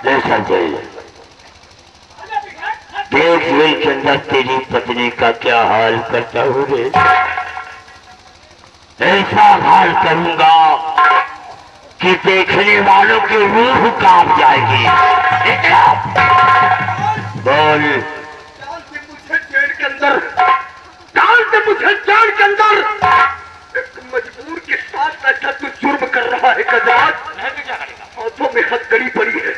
ले संजय, देख वे चंदा तेरी पत्नी का क्या हाल करता हूँ रे। ऐसा हाल करूंगा कि देखने वालों की रूह कांप जाएगी। बोल। डाल से मुझे जेल के अंदर, डाल से मुझे जेल के अंदर। एक मजबूर के साथ ऐसा तू जुर्म कर रहा है गजराज। हाथों में हथकड़ी पड़ी है,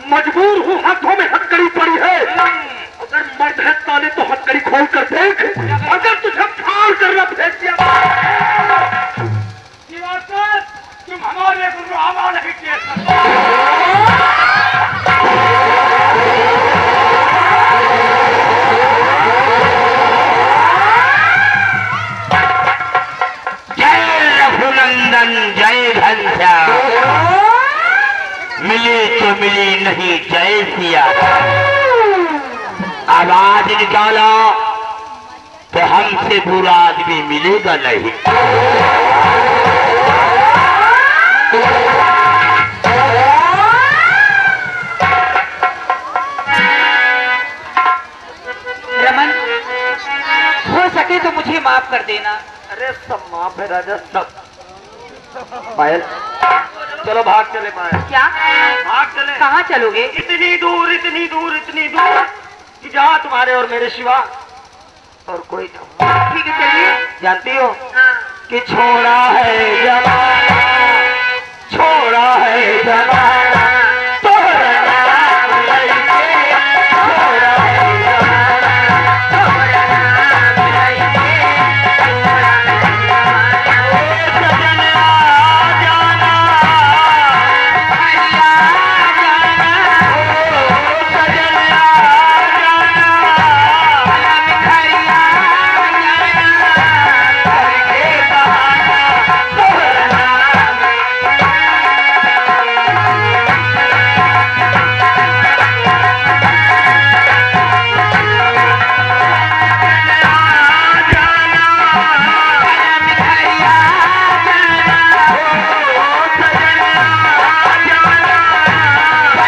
मजबूर हूँ, हाथों में हथकड़ी पड़ी है। अगर मर्द है ताले तो हथकड़ी खोल कर देख, अगर तुझे फाड़ कर न फेंक दिया। तुम हमारे गुरु आवा नहीं किए। जय रघुनंदन जय घनश्याम, मिली तो मिली नहीं जय सिया। आवाज निकाला तो हमसे बुरा आदमी मिलेगा नहीं। रमन, हो सके तो मुझे माफ कर देना। अरे सब माफ है राजा, सब। पायल, चलो भाग चले पायल। क्या? भाग चले। कहाँ चलोगे? इतनी दूर, इतनी दूर, इतनी दूर कि जहाँ तुम्हारे और मेरे सिवा और कोई ना। ठीक है, चलिए। जानती हो हाँ। कि छोड़ा है जमाना, छोड़ा है जमाना, तोहरा नाम लइके, छोड़ा है जमाना, तोहरा नाम लइके, छोड़ा है जमाना। ओ सजन आ जाना, हरिया जाना, ओ सजन आ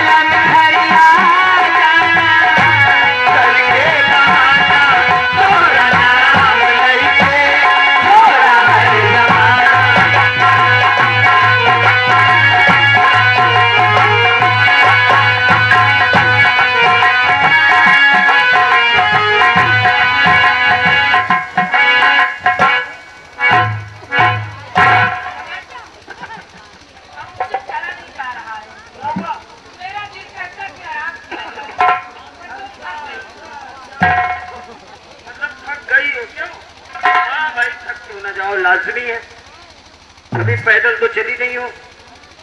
जाना, हरिया जाना, करके बहाना, तोहरा नाम। लाजमी है, कभी पैदल तो चली नहीं हो,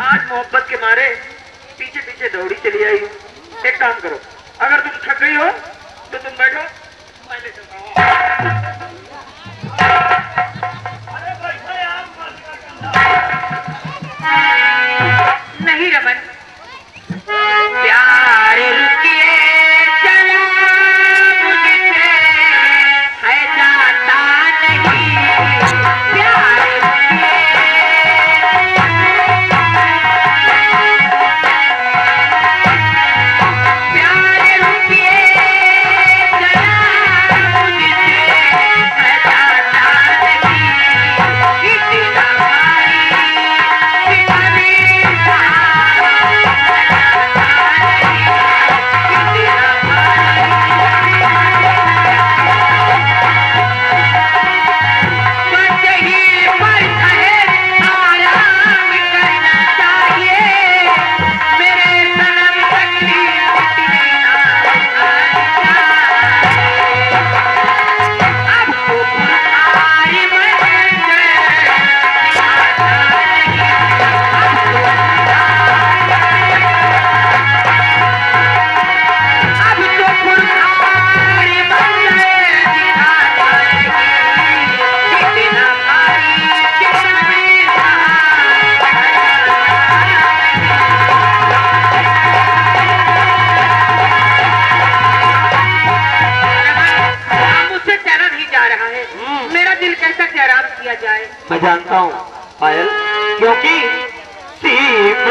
आज मोहब्बत के मारे पीछे पीछे दौड़ी चली आई हो। एक काम करो, अगर तुम थक गई हो तो तुम बैठो, मैं ले चलता हूँ। नहीं रमन, प्यार रुकिए चला मुझसे, है जाता नहीं। प्यार रुकिए चला मुझसे, है जाता नहीं। इतना भारी मैं जानता हूँ पायल, क्योंकि सीप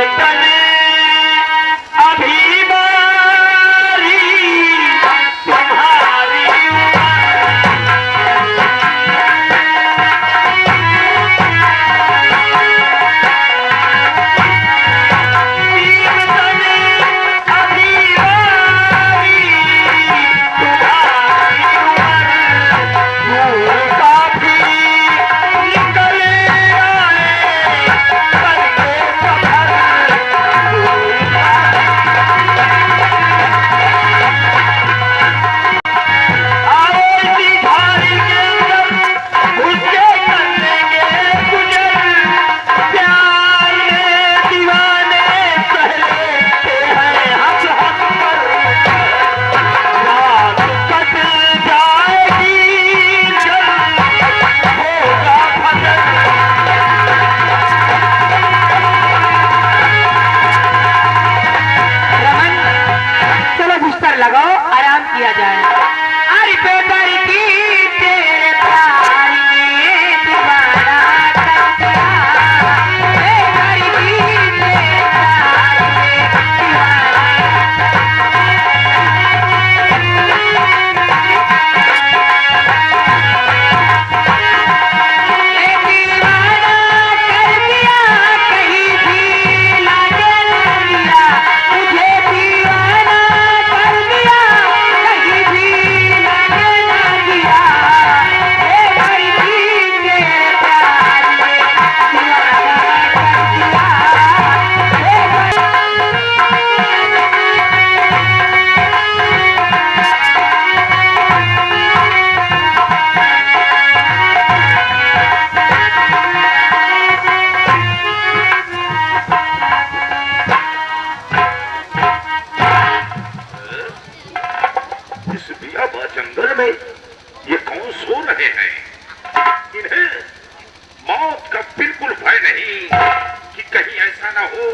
हो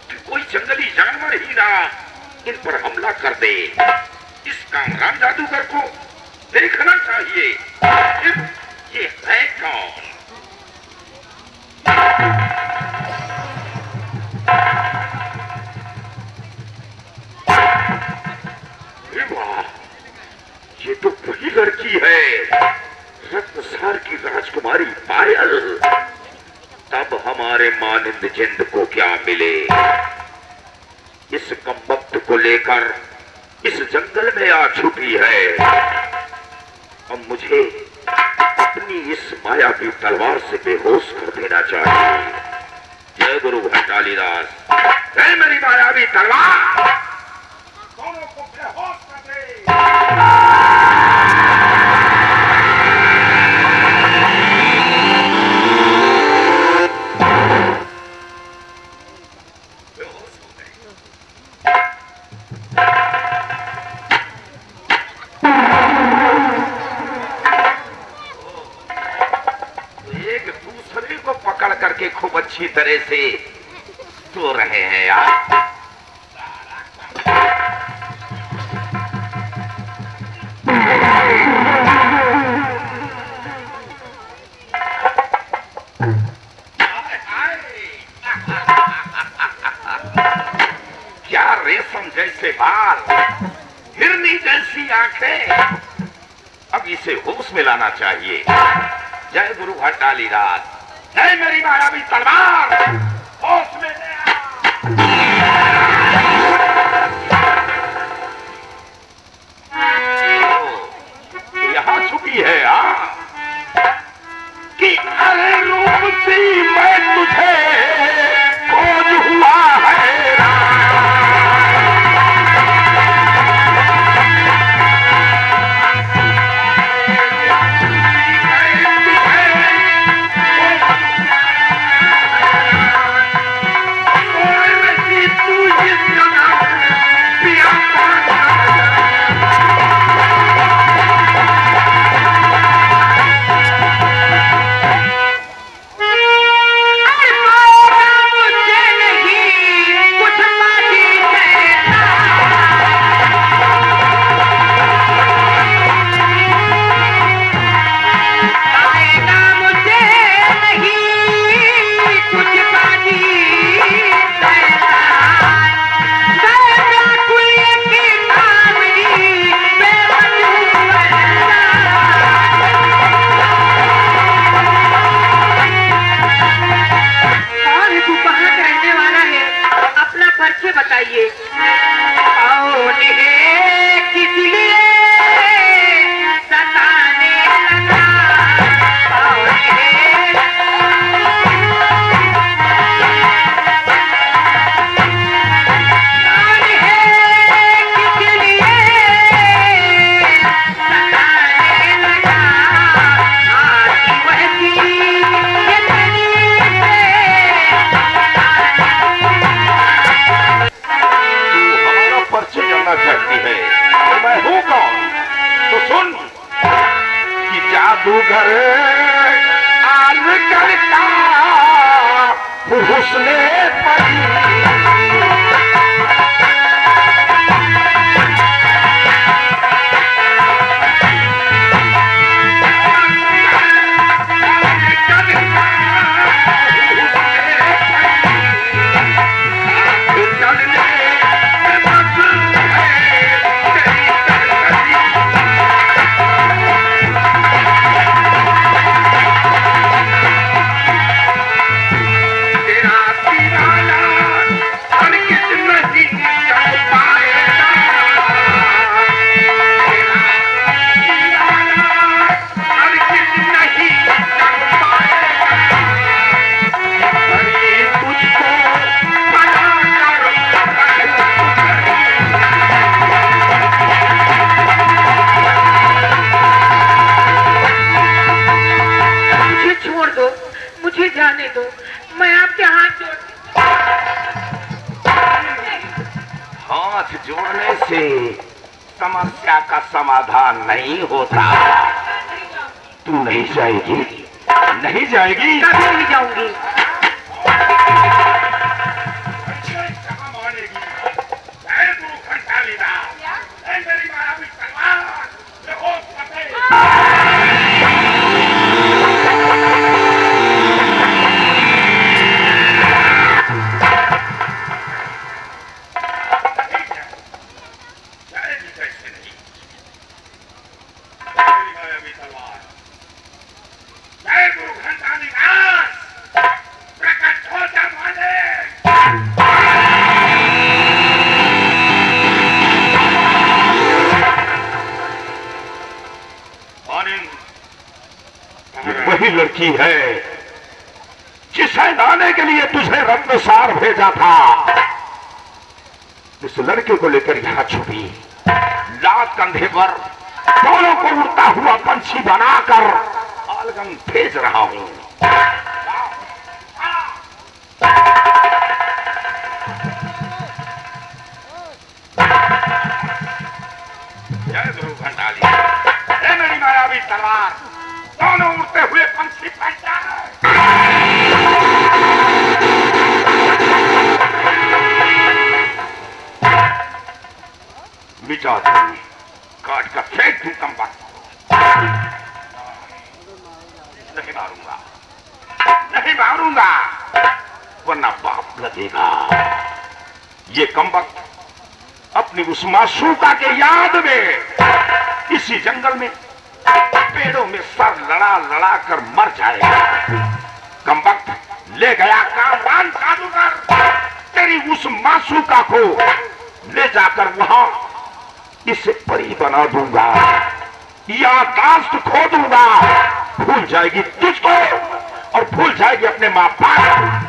कि कोई जंगली जानवर ही ना इन पर हमला कर दे। इस कामरान जादूगर को देखना चाहिए। ये है कौन? वाह, ये तो वही लड़की है, रत्नसार की राजकुमारी पायल। तब हमारे मानिंद जिंद को क्या मिले? इस कमबख्त को लेकर इस जंगल में आ छुपी है। अब मुझे अपनी इस माया की तलवार से बेहोश कर देना चाहिए। जय गुरु घंटालीदास। है मेरी मायावी तलवार, दोनों को बेहोश कर दे। करके खूब अच्छी तरह से सो रहे हैं यार। क्या रेशम जैसे बाल, हिरनी जैसी आंखें। अब इसे होश में लाना चाहिए। जय गुरु घंटालीदास। है मेरी मायावी तलवार, होश में ले आ। यहाँ छुपी है कि अरे रूप सी मैं तुझे खोज हुआ है। जादूगर आलकर का हुस्ने जाने दो, मैं आपके हाथ जोड़ने से समस्या का समाधान नहीं होता। तू नहीं जाएगी? नहीं जाएगी? कभी नहीं जाऊंगी। लड़की है जिसे लाने के लिए तुझे रत्नसार भेजा था। इस लड़के को लेकर यहां छुपी, लात कंधे पर दोनों को उड़ता हुआ पंछी बनाकर आलगन भेज रहा हूं। जय गुरु घंटाली, हे मेरी मायावी तलवार, दोनों उड़ते हुए पंछी पहचान। मिटा दूं, काट कर फेंक दूं कंबल। नहीं मारूंगा, नहीं मारूंगा, वरना पाप लगेगा। ये कंबक अपनी उस मासूका के याद में इसी जंगल में पेड़ों में सर लड़ा लड़ा कर मर जाएगा। कंबक ले गया कामवान जादूगर तेरी उस मासूका को ले जाकर वहां इसे परी बना दूंगा, याददाश्त खो दूंगा। भूल जाएगी तुझको और भूल जाएगी अपने मां बाप।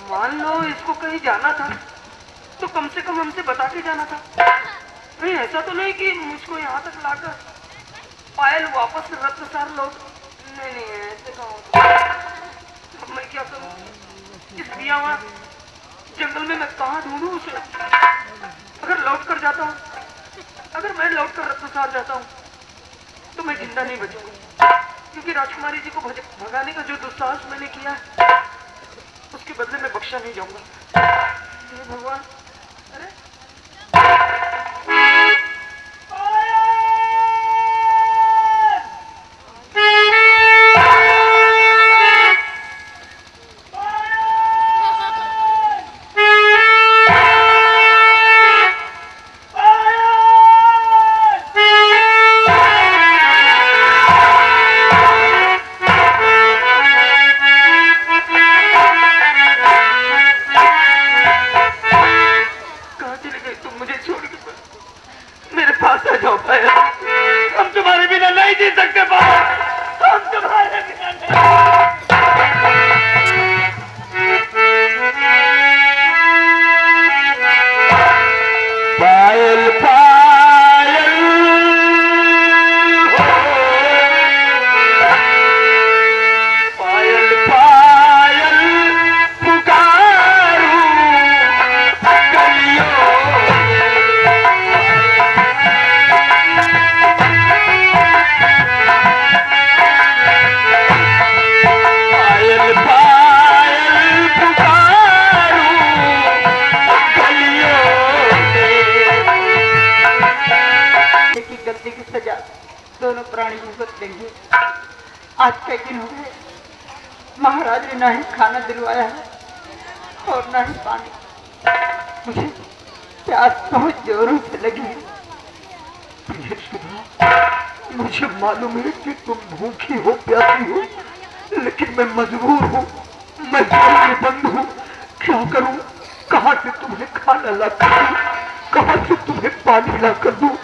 मान लो इसको कहीं जाना था तो कम से कम हमसे बता के जाना था। नहीं ऐसा तो नहीं कि मुझको यहाँ तक लाकर पायल वापस रत्नसार लौट। नहीं नहीं ऐसे कहाँ होता। अब मैं क्या करूँ? इस बियावा जंगल में मैं कहाँ ढूंढूं उसे? अगर लौट कर जाता हूँ, अगर मैं लौट कर रत्नसार जाता हूँ तो मैं जिंदा नहीं बचूंगा, क्योंकि राजकुमारी जी को भगाने का जो दुस्साहस मैंने किया उसके बदले में बख्शा नहीं जाऊंगा। हे भगवान, अरे हम तुम्हारे बिना नहीं जी सकते बाबा, हम तुम्हारे बिना नहीं। पायल पायल पायल पायल पुकारूं गलियों। दोनों प्राणी भुगत देंगे। आज कई दिन हो गए महाराज ने ना ही खाना दिलवाया है और ना ही पानी। मुझे प्यास बहुत जोरों से लगी है। मुझे मालूम है कि तुम भूखी हो, प्यासी हो, लेकिन मैं मजबूर हूँ, मैं बंद हूँ। क्या करूँ? कहाँ से तुम्हें खाना ला कर दूँ, कहाँ से तुम्हें पानी ला कर दूँ,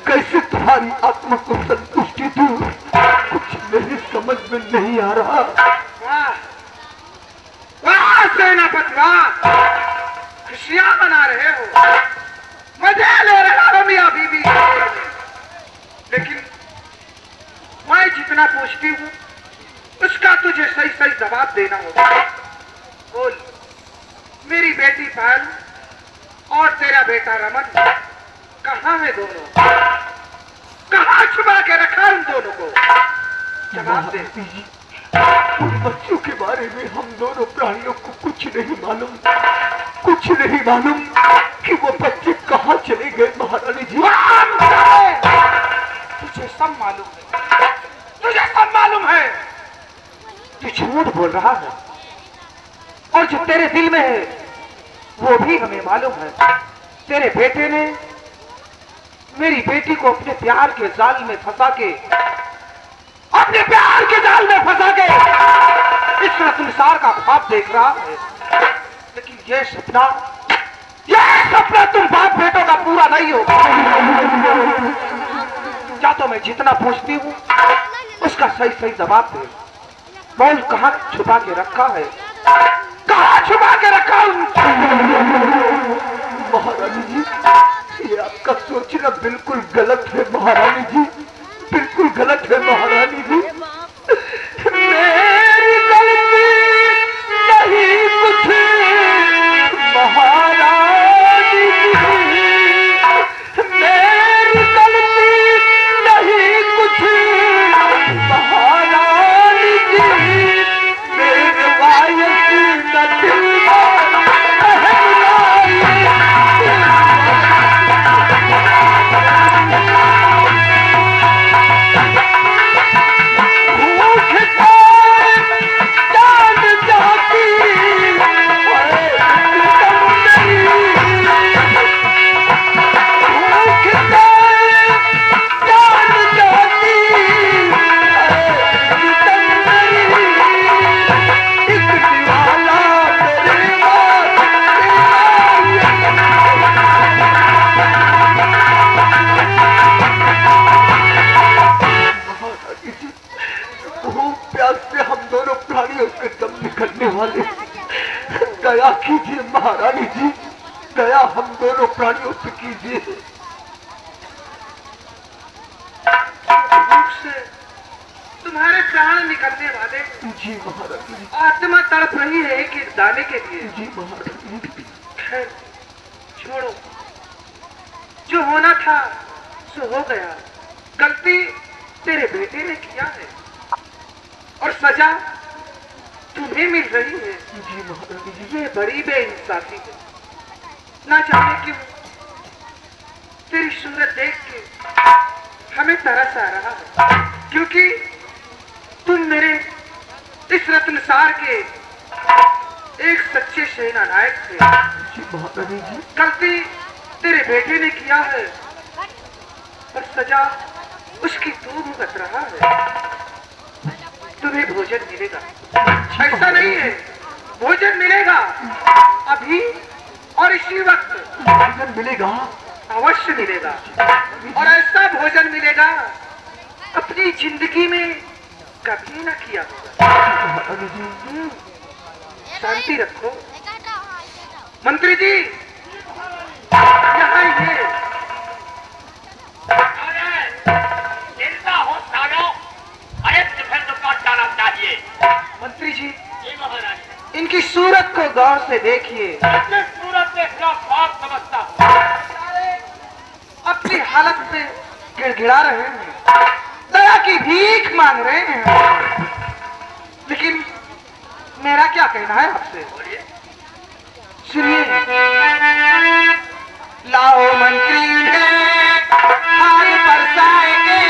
कैसे तुम्हारी आत्मा को संतुष्टि दूं? कुछ मेरी समझ में नहीं आ रहा। वाह वाह सेनापति वाह, खुशियां मना रहे हो, मजे ले रहे हो मियां बीबी। लेकिन मैं जितना पूछती हूँ उसका तुझे सही सही जवाब देना होगा। बोल, मेरी बेटी पायल और तेरा बेटा रमन कहाँ है दोनों? कहाँ छुपा के रखा उन दोनों को? जवाब दे। उन बच्चों के बारे में हम दोनों प्राणियों को कुछ नहीं मालूम कि वो बच्चे कहाँ चले गए महारानी जी। तुझे सब मालूम है, तुझे सब मालूम है। तू झूठ बोल रहा है और जो तेरे दिल में है वो भी हमें मालूम है। तेरे बेटे ने मेरी बेटी को अपने प्यार के जाल में फंसा के इस संसार का ख्वाब देख रहा है, लेकिन ये सपना तुम बाप बेटों का पूरा नहीं होगा। क्या तो मैं जितना पूछती हूँ उसका सही सही जवाब दे। बोल, कहाँ छुपा के रखा है? कहाँ छुपा के रखा? महारानी जी, ये आपका सोचना बिल्कुल गलत है महारानी जी, बिल्कुल गलत है महारानी जी। मेरी गलती नहीं कुछ महारानी जी, मेरी गलती नहीं कुछ महारानी जी, मेरे वायस न दिल दया कीजिए महारानी जी, दया हम दोनों प्राणियों पे कीजिए। से तुम्हारे प्राण निकलने वाले जी महारानी जी, आत्मा तड़प रही है कि दाने के लिए। जी महारानी जी। खैर छोड़ो, जो होना था सो हो गया। गलती तेरे बेटे ने किया है और सजा तुम्हें मिल रही है। जी महारानी जी। ये बड़ी बेइंसाफी है। ना जाने क्यों तेरी सूरत देख के हमें तरस आ रहा है, क्योंकि तुम मेरे इस रत्नसार के एक सच्चे सेना नायक थे। जी महारानी जी। गलती तेरे बेटे ने किया है और सजा उसकी तू भुगत रहा है। तुम्हें भोजन मिलेगा, ऐसा नहीं है, भोजन मिलेगा अभी और इसी वक्त। भोजन मिलेगा, अवश्य मिलेगा, और ऐसा भोजन मिलेगा अपनी जिंदगी में कभी न किया होगा। शांति रखो। मंत्री जी यहाँ ये मंत्री जी, इनकी सूरत को गौर से देखिए। सूरत देखना ख्वाब समझता हूँ। अपनी हालत पे गिड़गिड़ा रहे हैं, दया की भीख मांग रहे हैं, लेकिन मेरा क्या कहना है आपसे? सुनिए। लाओ मंत्री हाल बरसाएंगे,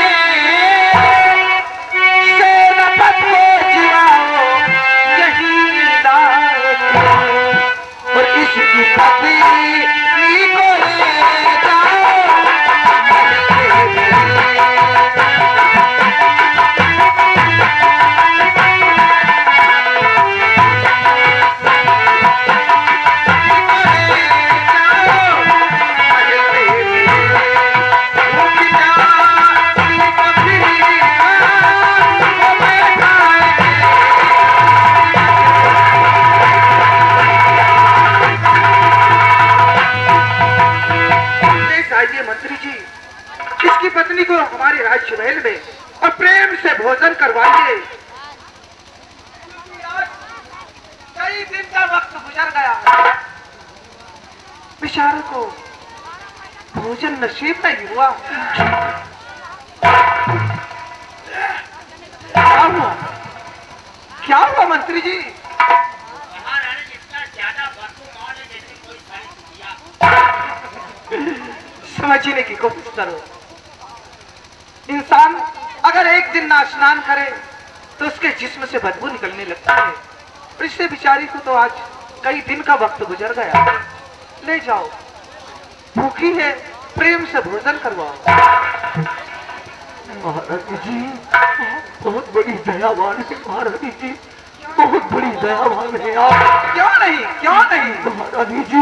सेनापत को जिलाओ यही लाएंगे, और इसकी पत्नी को ले जाओ। मंत्री जी, इसकी पत्नी को हमारे राजमहल में और प्रेम से भोजन करवाइए। कई दिन का वक्त गुजर गया, बेचारों को भोजन नसीब नहीं हुआ। क्या हुआ? क्या हुआ मंत्री जी? महारानी जितना ज्यादा वर्तमान है जैसे कोई सारी दुनिया। समझने की कोशिश करो। इंसान अगर एक दिन ना स्नान करे तो उसके जिस्म से बदबू निकलने लगती है। और इससे बेचारी को तो आज कई दिन का वक्त गुजर गया। ले जाओ, भूखी है, प्रेम से भोजन करवाओ। महारानी जी बहुत बड़ी दयावान है। महारानी जी बहुत बड़ी दयावान है आप। क्यों नहीं, क्यों नहीं? महारानी जी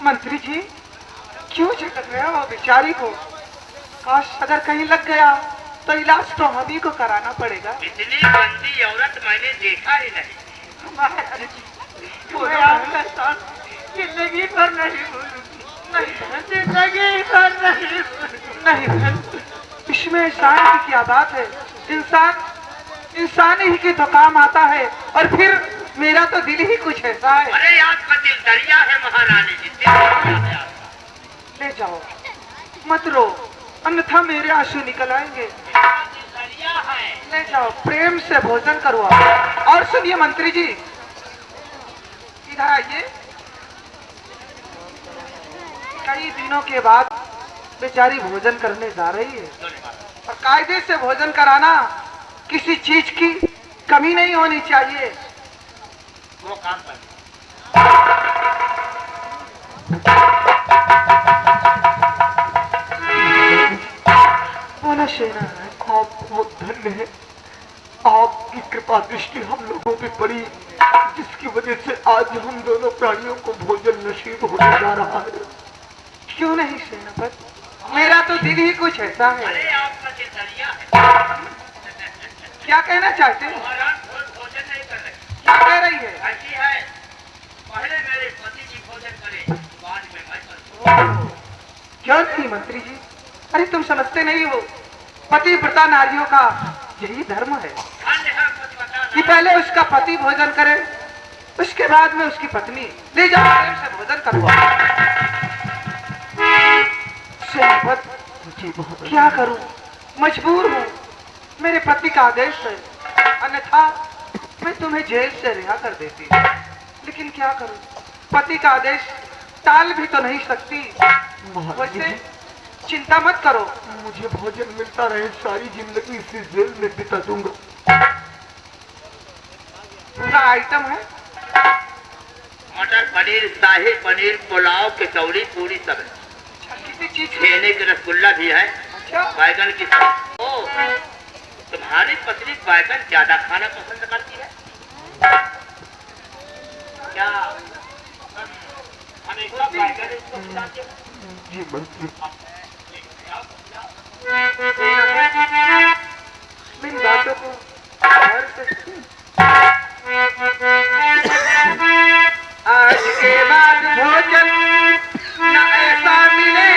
मंत्री जी क्यों झटक रहे हो बेचारी को? काश अगर कहीं लग गया तो इलाज तो हम ही को कराना पड़ेगा। इतनी गंदी औरत मैंने देखा ही नहीं। महाराज जी, मैं आपका साथ जिंदगी भर नहीं भूलूंगी। नहीं बहन, जिंदगी भर नहीं भूलूंगी। नहीं बहन, इसमें शांति की क्या बात है? इंसान ही के तो काम आता है। और फिर मेरा तो दिल ही कुछ ऐसा है। अरे आपका दिल दरिया है महारानी जी, दिल दरिया है आपका। ले जाओ, मत रो, अन्यथा मेरे आंसू निकल आएंगे। दिल दरिया है। ले जाओ, प्रेम से भोजन करवाओ। और सुनिए मंत्री जी, इधर आइए। कई दिनों के बाद बेचारी भोजन करने जा रही है और कायदे से भोजन कराना, किसी चीज की कमी नहीं होनी चाहिए। वो काम कर। बोलो सेना। आप बहुत धन्य है। आपकी कृपा दृष्टि हम लोगों पे पड़ी, जिसकी वजह से आज हम दोनों प्राणियों को भोजन नसीब होने जा रहा है। क्यों नहीं सेनापति, मेरा तो दिल ही कुछ ऐसा है। अरे आपका दिल दरिया है। क्या कहना चाहते हैं? महाराज भोजन नहीं कर रहे। क्या कह रही है? ऐसी है, पहले मेरे पति जी भोजन करें, बाद में मैं करूं। क्यों नहीं मंत्री जी? अरे तुम समझते नहीं हो, पतिव्रता नारियों का यही धर्म है धन्य है कुछ बता कि पहले उसका पति भोजन करे, उसके बाद में उसकी पत्नी। ले जाओ, प्रेम से भोजन करवाओ। सेनापति, क्या करूं, मजबूर हूं। मेरे पति का आदेश है, अन्यथा मैं तुम्हें जेल से रिहा कर देती। लेकिन क्या करूं, पति का आदेश टाल भी तो नहीं सकती। वैसे चिंता मत करो, मुझे भोजन मिलता रहे, सारी जिंदगी इसी जेल में बिता दूंगा। पूरा आइटम है। मटर पनीर, शाही पनीर, पुलाव, कचौड़ी, पूरी सब है। किसी चीज छेने के रसगुल्ला भी है, अच्छा, बैगन की सब्जी। ओ, तुम्हारी पत्नी बैगन ज्यादा खाना पसंद करती है क्या? हमेशा बैगन इसको खिलाते हैं। जी मंत्री, मेरी बातों को गौर से सुनो। आज के बाद भोजन न ऐसा मिले,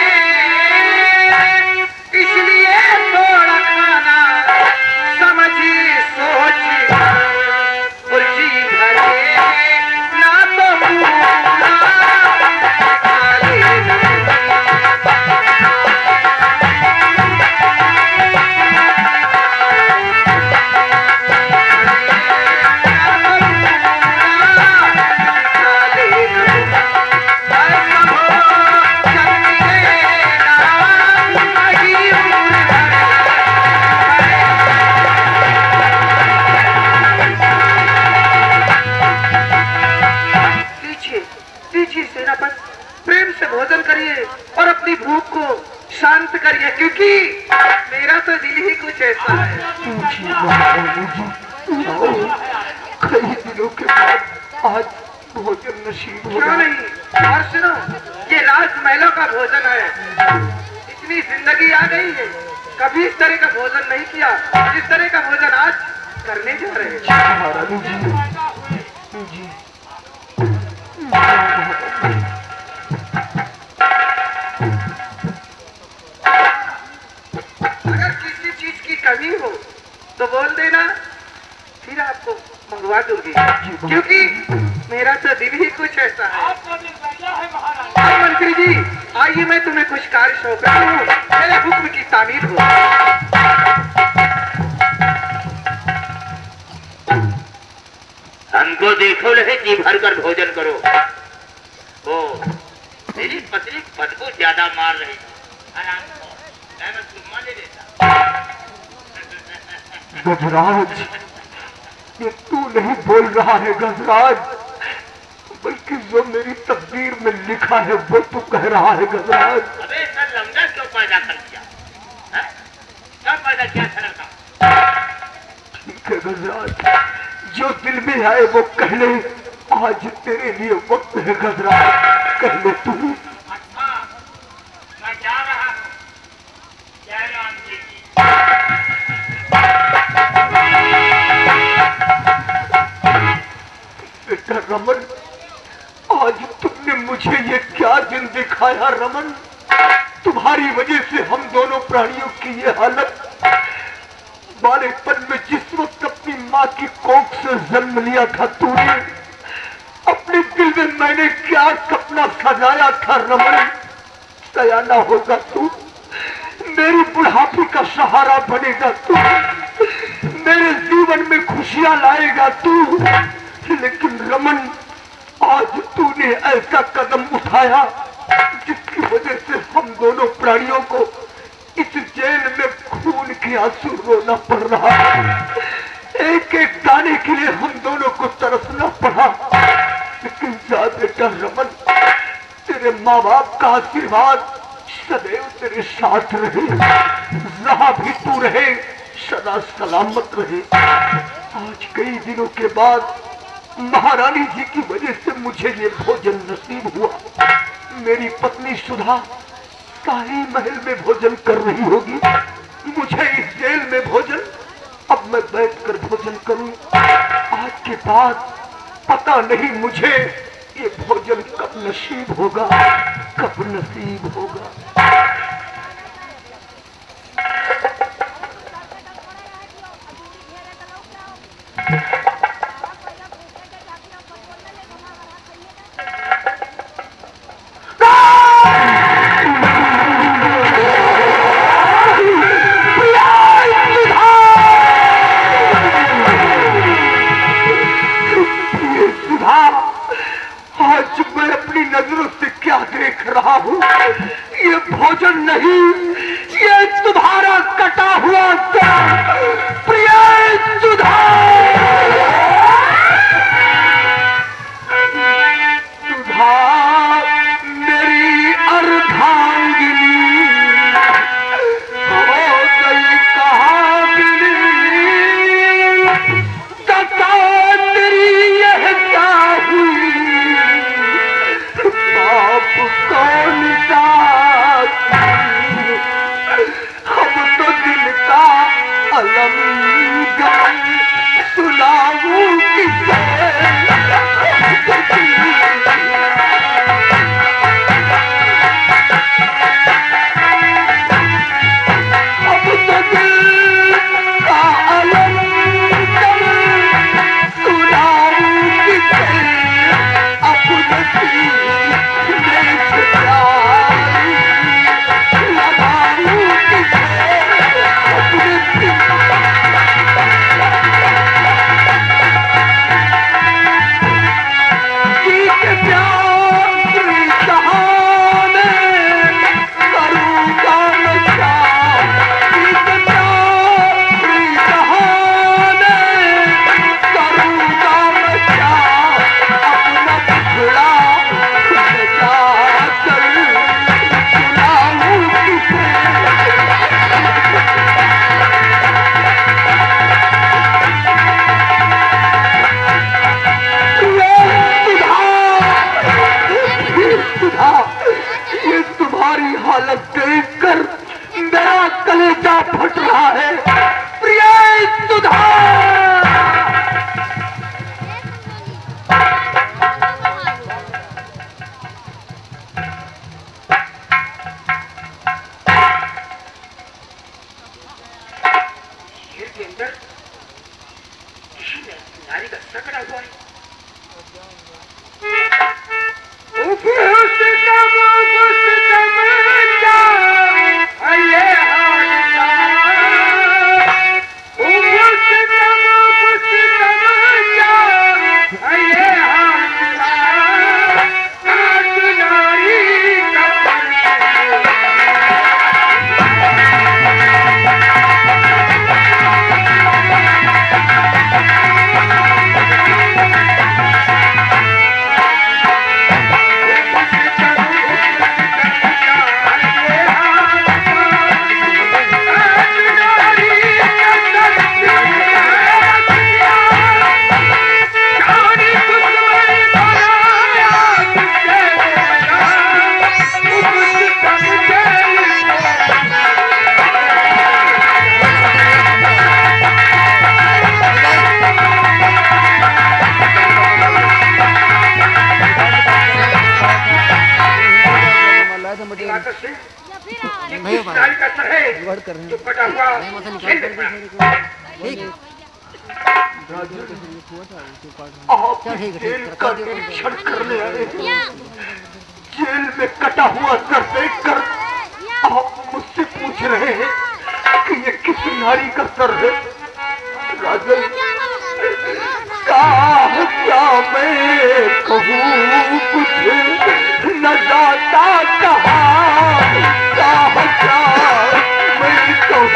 इसलिए थोड़ा खाना समझी सोची और जी भरे ना तो पूरा खाली प्रेम से भोजन करिए और अपनी भूख को शांत करिए, क्योंकि मेरा तो दिल ही कुछ ऐसा है। जी महारानी जी, आओ, कई दिनों के बाद आज भोजन नसीब हो क्यों नहीं? और सुनो, ये राजमहलों का भोजन है। इतनी जिंदगी आ गई है, कभी इस तरह का भोजन नहीं किया जिस तरह का भोजन आज करने जा रहे हैं। महारानी जी। जी अगर किसी चीज की कमी हो तो बोल देना, फिर आपको खुआ दूंगी, क्योंकि मेरा तो दिल ही कुछ ऐसा है। अब मंत्री जी आइए, मैं तुम्हें कुछ कार्य सौंपता हूँ, मेरे हुक्म की तामील हो। हमको देखो नहीं, जी भर कर भोजन करो। ओ मेरी पत्नी बदबू ज्यादा मार रही थी, आराम करो, मैं चुम्मा ले देता। गजराज, ये तू नहीं बोल रहा है गजराज, बल्कि जो मेरी तकदीर में लिखा है वो तू कह रहा है गजराज। अबे सर लमड़ा क्यों पैदा कर दिया, क्या पैदा किया था लड़का? ठीक है गजराज, जो दिल में आए वो कह ले, आज तेरे लिए वक्त है गजराज, कह ले तू। अच्छा मैं जा रहा हूँ, जय राम जी की। बेटा रमन, आज तुमने मुझे ये क्या दिन दिखाया रमन, तुम्हारी वजह से हम दोनों प्राणियों की ये हालत। बालेपन में जिस वक्त अपनी माँ की कोख से जन्म लिया था तूने, अपने दिल में मैंने क्या सपना सजाया था रमन, सयाना होगा तू, मेरी बुढ़ापे का सहारा बनेगा तू, मेरे जीवन में खुशियां लाएगा तू। लेकिन रमन, आज तूने ऐसा कदम उठाया जिसकी वजह से हम दोनों प्राणियों को इस जेल में खून के आंसू रोना पड़ रहा है। एक एक दाने के लिए हम दोनों को तरसना पड़ा। लेकिन जा बेटा रमन, तेरे माँ बाप का आशीर्वाद सदैव तेरे साथ रहे, जहां भी तू रहे सदा सलामत रहे। आज कई दिनों के बाद महारानी जी की वजह से मुझे ये भोजन नसीब हुआ। मेरी पत्नी सुधा शाही महल में भोजन कर रही होगी, मुझे इस जेल में भोजन, अब मैं बैठकर भोजन करूं। आज के बाद पता नहीं मुझे ये भोजन कब नसीब होगा, कब नसीब होगा। नजरों से क्या देख रहा हूँ, ये भोजन नहीं, ये तुम्हारा कटा हुआ प्रिय सुधा। सुधा मेरी अर्धांगिनी हो गई कहाँ मिली, कथा तेरी यह क्या हुई, बाप कौन सा, हम तो दिल का अलम सुनाऊं किसे। अब तो दिल का अलम सुनाऊं किसे, अपने हालत देखकर मेरा कलेजा फट रहा है। प्रिय सुधा, शेर के अंदर किसी ने नारी का सर दिवाकर सिंह, ये किस नारी का सर है जो कटा हुआ जेल में पड़ा? आप जेल का निरीक्षण करने आए हैं। जेल में कटा हुआ सर देखकर आप मुझसे पूछ रहे हैं कि ये किस नारी का सर है? राजन, क्या मैं कहूँ, कुछ न जाता कहा, क्या मैं कहूँ,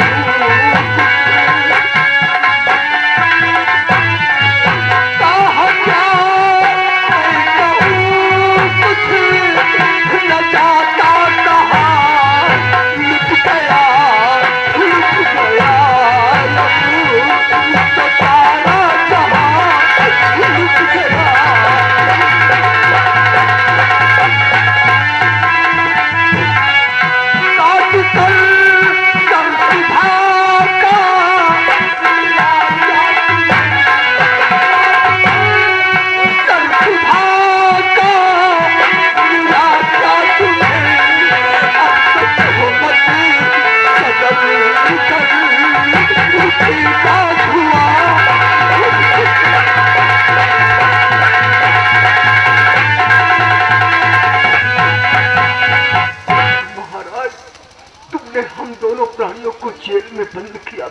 प्राणियों को जेल में बंद किया,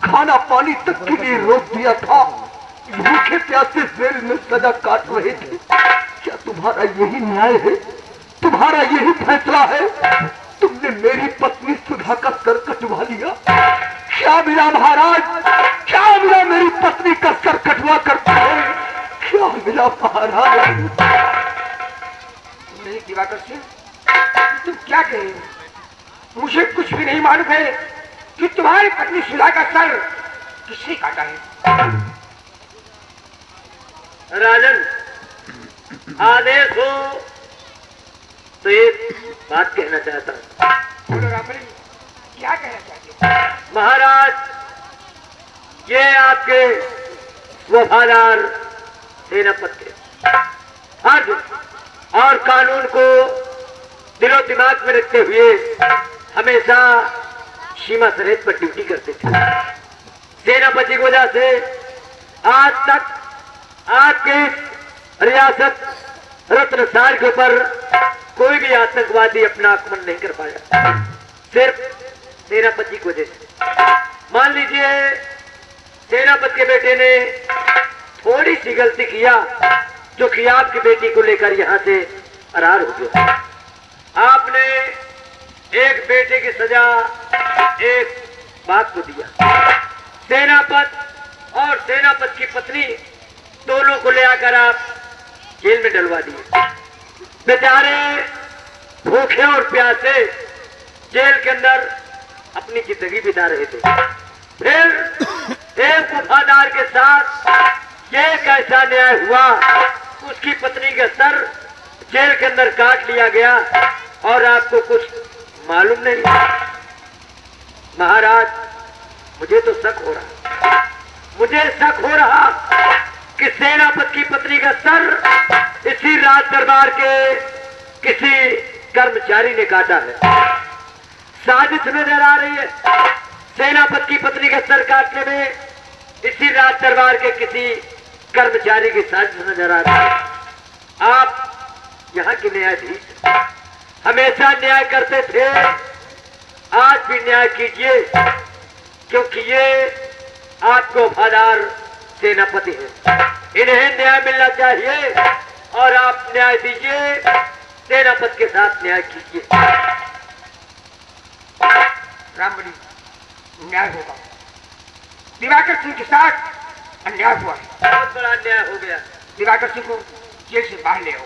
खाना पानी तक के लिए रोक दिया था, भूखे प्यासे जेल में सजा काट रहे थे। क्या तुम्हारा यही न्याय है? तुम्हारा यही फैसला है? तुमने मेरी पत्नी सुधा का सर कटवा लिया। क्या मिला महाराज? क्या मिला मेरी पत्नी का सर कटवा करते हो? क्या मिला महाराज? नहीं दिवाकर सिंह, तुम क्या कह रहे हो? मुझे कुछ भी नहीं मालूम है कि तुम्हारी पत्नी सुधा का सर किसने काटा है। राजन, आदेश हो तो एक बात कहना चाहता हूँ। बोलो रामबली, क्या कहना चाहते हो? महाराज, ये आपके वफादार सेनापति हर और कानून को दिलो दिमाग में रखते हुए हमेशा सीमा सरहद पर ड्यूटी करते थे। सेनापति की वजह से आज तक आपके रियासत रत्नसार के ऊपर कोई भी आतंकवादी अपना आक्रमण नहीं कर पाया, सिर्फ सेनापति की वजह से। मान लीजिए सेनापति के बेटे ने थोड़ी सी गलती किया जो कि आपकी बेटी को लेकर यहाँ से फरार हो गया। आपने एक बेटे की सजा एक बाप को दिया। सेनापति और सेनापति की पत्नी दोनों को ले आकर आप जेल में डलवा दिए। बेचारे भूखे और प्यासे जेल के अंदर अपनी जिंदगी बिता रहे थे। फिर एक वफादार के साथ ये कैसा न्याय हुआ, उसकी पत्नी का सर जेल के अंदर काट लिया गया और आपको कुछ मालूम नहीं। महाराज, मुझे तो शक हो रहा, मुझे शक हो रहा कि सेनापति की पत्नी का सर इसी राज दरबार के किसी कर्मचारी ने काटा है। साजिश नजर आ रही है। सेनापति की पत्नी का सर काटने में इसी राज दरबार के किसी कर्मचारी की साजिश नजर आ रही है। आप यहाँ के न्यायाधीश हमेशा न्याय करते थे, आज भी न्याय कीजिए, क्योंकि ये आपको वफादार सेनापति है। इन्हें न्याय मिलना चाहिए और आप न्याय दीजिए, सेनापति के साथ न्याय कीजिए। रामबली, न्याय होगा। दिवाकर सिंह के साथ अन्याय हुआ है। बहुत बड़ा अन्याय हो गया। दिवाकर सिंह को जेल से बाहर ले आओ।